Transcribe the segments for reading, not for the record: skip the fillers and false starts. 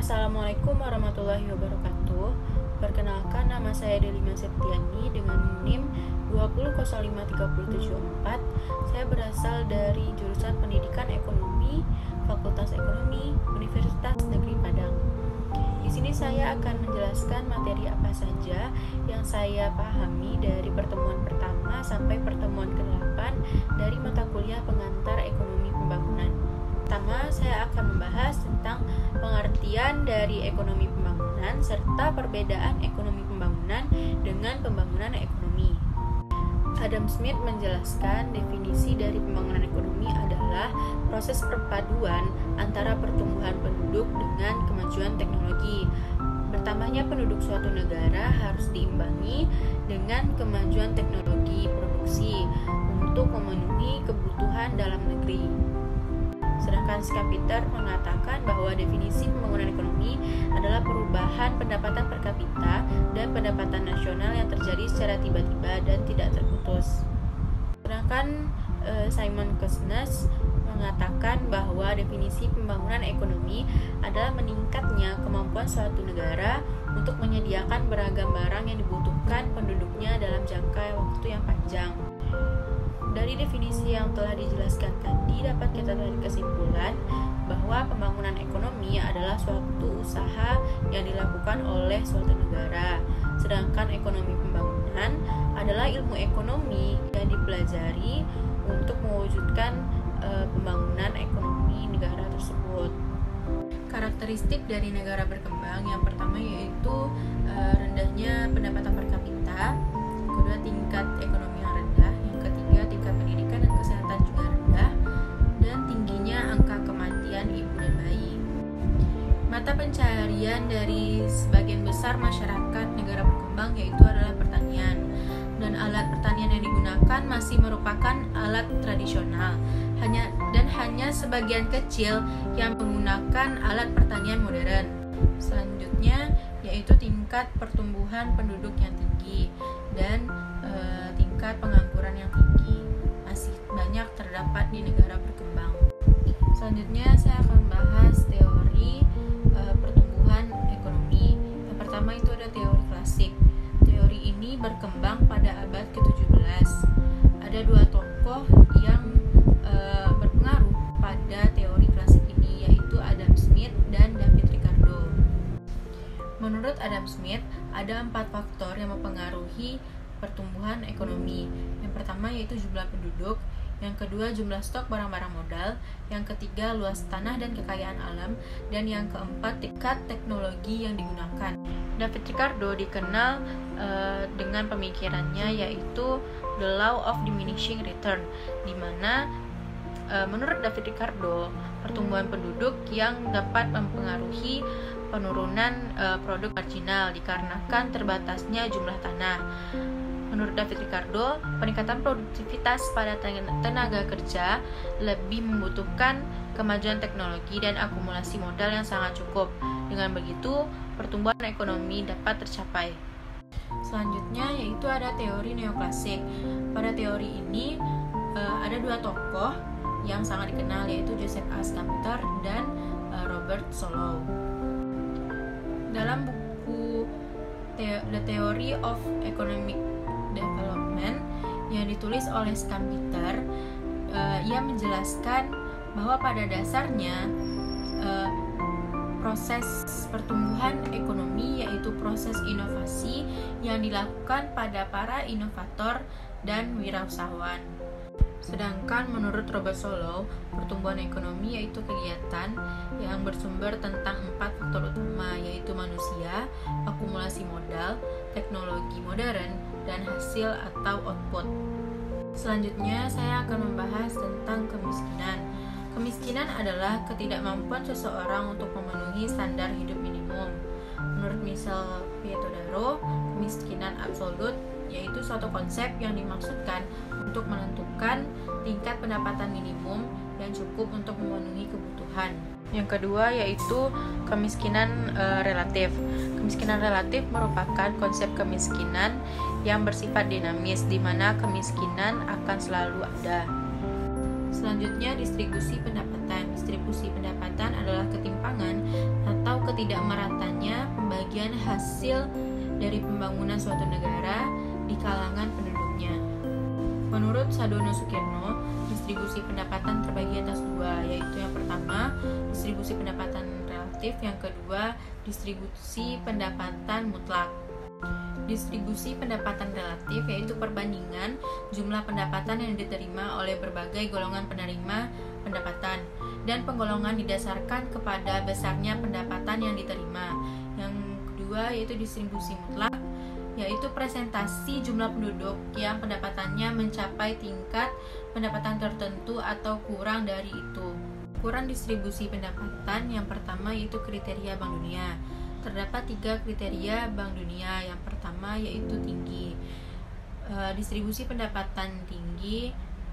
Assalamualaikum warahmatullahi wabarakatuh. Perkenalkan, nama saya Delima Septiani dengan NIM 2005374. Saya berasal dari jurusan Pendidikan Ekonomi, Fakultas Ekonomi, Universitas Negeri Padang. Di sini saya akan menjelaskan materi apa saja yang saya pahami dari pertemuan pertama sampai pertemuan ke-8 dari mata kuliah pengantar ekonomi pembangunan. Pertama, saya akan membahas tentang pengertian dari ekonomi pembangunan serta perbedaan ekonomi pembangunan dengan pembangunan ekonomi. Adam Smith menjelaskan definisi dari pembangunan ekonomi adalah proses perpaduan antara pertumbuhan penduduk dengan kemajuan teknologi. Bertambahnya penduduk suatu negara harus diimbangi dengan kemajuan teknologi produksi untuk memenuhi kebutuhan dalam negeri. Sedangkan Schumpeter mengatakan bahwa definisi pembangunan ekonomi adalah perubahan pendapatan per kapita dan pendapatan nasional yang terjadi secara tiba-tiba dan tidak terputus. Sedangkan Simon Kuznets mengatakan bahwa definisi pembangunan ekonomi adalah meningkatnya kemampuan suatu negara untuk menyediakan beragam barang yang dibutuhkan penduduknya dalam jangka waktu yang panjang. Dari definisi yang telah dijelaskan tadi dapat kita tarik kesimpulan bahwa pembangunan ekonomi adalah suatu usaha yang dilakukan oleh suatu negara. Sedangkan ekonomi pembangunan adalah ilmu ekonomi yang dipelajari untuk mewujudkan pembangunan ekonomi negara tersebut. Karakteristik dari negara berkembang yang pertama yaitu rendahnya pendapatan per kapita, kedua tingkat ekonomi yang rendah, yang ketiga tingkat pendidikan dan kesehatan juga rendah, dan tingginya angka kematian ibu dan bayi. Mata pencaharian dari sebagian besar masyarakat negara berkembang yaitu adalah pertanian, dan alat pertanian yang digunakan masih merupakan alat tradisional, hanya sebagian kecil yang menggunakan alat pertanian modern. Selanjutnya yaitu tingkat pertumbuhan penduduk yang tinggi dan tingkat pengangguran yang tinggi masih banyak terdapat di negara berkembang. Selanjutnya saya akan membahas teori pertumbuhan ekonomi. Yang pertama itu ada teori klasik. Teori ini berkembang pada abad ke-17. Ada dua tokoh yang berpengaruh pada teori klasik ini, yaitu Adam Smith dan David Ricardo. Menurut Adam Smith, ada 4 faktor yang mempengaruhi pertumbuhan ekonomi. Yang pertama yaitu jumlah penduduk, yang kedua jumlah stok barang-barang modal, yang ketiga luas tanah dan kekayaan alam, dan yang keempat tingkat teknologi yang digunakan. David Ricardo dikenal dengan pemikirannya yaitu the law of diminishing return, di mana menurut David Ricardo pertumbuhan penduduk yang dapat mempengaruhi penurunan produk marginal dikarenakan terbatasnya jumlah tanah. Menurut David Ricardo, peningkatan produktivitas pada tenaga kerja lebih membutuhkan kemajuan teknologi dan akumulasi modal yang sangat cukup. Dengan begitu, pertumbuhan ekonomi dapat tercapai. Selanjutnya yaitu ada teori neoklasik. Pada teori ini ada dua tokoh yang sangat dikenal yaitu Joseph A. Schumpeter dan Robert Solow. Dalam buku The Theory of Economic Development yang ditulis oleh Schumpeter, ia menjelaskan bahwa pada dasarnya proses pertumbuhan ekonomi yaitu proses inovasi yang dilakukan pada para inovator dan wirausahawan. Sedangkan menurut Robert Solow, pertumbuhan ekonomi yaitu kegiatan yang bersumber tentang 4 faktor utama, yaitu manusia, akumulasi modal, teknologi modern, dan hasil atau output. Selanjutnya saya akan membahas tentang kemiskinan. Kemiskinan adalah ketidakmampuan seseorang untuk memenuhi standar hidup minimum. Menurut Michel Pietodaro, kemiskinan absolut yaitu suatu konsep yang dimaksudkan untuk menentukan tingkat pendapatan minimum yang cukup untuk memenuhi kebutuhan. Yang kedua yaitu kemiskinan relatif. Kemiskinan relatif merupakan konsep kemiskinan yang bersifat dinamis, di mana kemiskinan akan selalu ada. Selanjutnya distribusi pendapatan. Distribusi pendapatan adalah ketimpangan atau ketidakmeratanya pembagian hasil dari pembangunan suatu negara di kalangan penduduknya. Menurut Sadono Sukirno, distribusi pendapatan terbagi atas dua, yaitu yang pertama, distribusi pendapatan relatif, yang kedua, distribusi pendapatan mutlak. Distribusi pendapatan relatif yaitu perbandingan jumlah pendapatan yang diterima oleh berbagai golongan penerima pendapatan, dan penggolongan didasarkan kepada besarnya pendapatan yang diterima. Yang kedua yaitu distribusi mutlak, yaitu presentasi jumlah penduduk yang pendapatannya mencapai tingkat pendapatan tertentu atau kurang dari itu. Ukuran distribusi pendapatan yang pertama yaitu kriteria Bank Dunia. Terdapat 3 kriteria Bank Dunia. Yang pertama yaitu tinggi. Distribusi pendapatan tinggi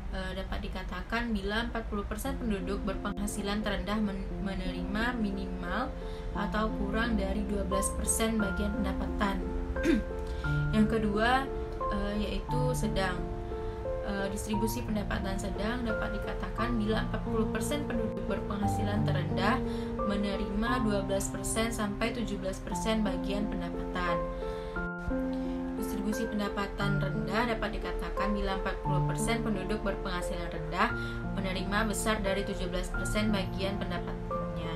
dapat dikatakan bila 40% penduduk berpenghasilan terendah menerima minimal atau kurang dari 12% bagian pendapatan. Yang kedua yaitu sedang. Distribusi pendapatan sedang dapat dikatakan bila 40% penduduk berpenghasilan terendah menerima 12% sampai 17% bagian pendapatan. Distribusi pendapatan rendah dapat dikatakan bila 40% penduduk berpenghasilan rendah menerima besar dari 17% bagian pendapatannya.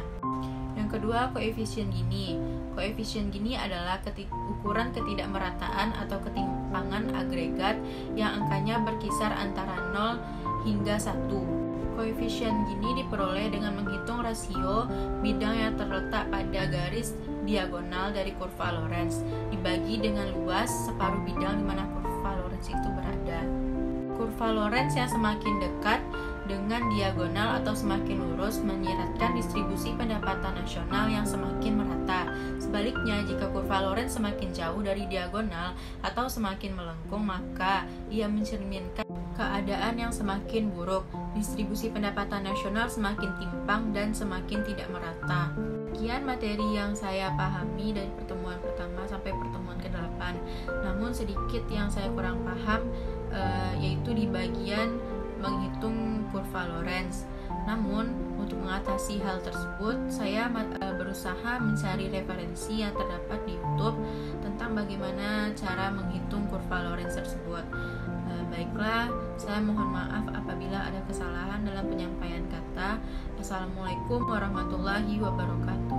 Yang kedua, koefisien Gini. Koefisien Gini adalah ukuran ketidakmerataan atau ketimpangan agregat yang angkanya berkisar antara 0 hingga 1. Koefisien Gini diperoleh dengan menghitung rasio bidang yang terletak pada garis diagonal dari kurva Lorenz dibagi dengan luas separuh bidang di mana kurva Lorenz itu berada. Kurva Lorenz yang semakin dekat dengan diagonal atau semakin lurus menyiratkan distribusi pendapatan nasional yang semakin merata. Sebaliknya, jika kurva Lorenz semakin jauh dari diagonal atau semakin melengkung, maka ia mencerminkan keadaan yang semakin buruk. Distribusi pendapatan nasional semakin timpang dan semakin tidak merata. Sekian materi yang saya pahami dari pertemuan pertama sampai pertemuan ke-8. Namun sedikit yang saya kurang paham yaitu di bagian menghitung kurva Lorenz. Namun untuk mengatasi hal tersebut, saya berusaha mencari referensi yang terdapat di YouTube tentang bagaimana cara menghitung kurva Lorenz tersebut. Baiklah, saya mohon maaf apabila ada kesalahan dalam penyampaian kata. Assalamualaikum warahmatullahi wabarakatuh.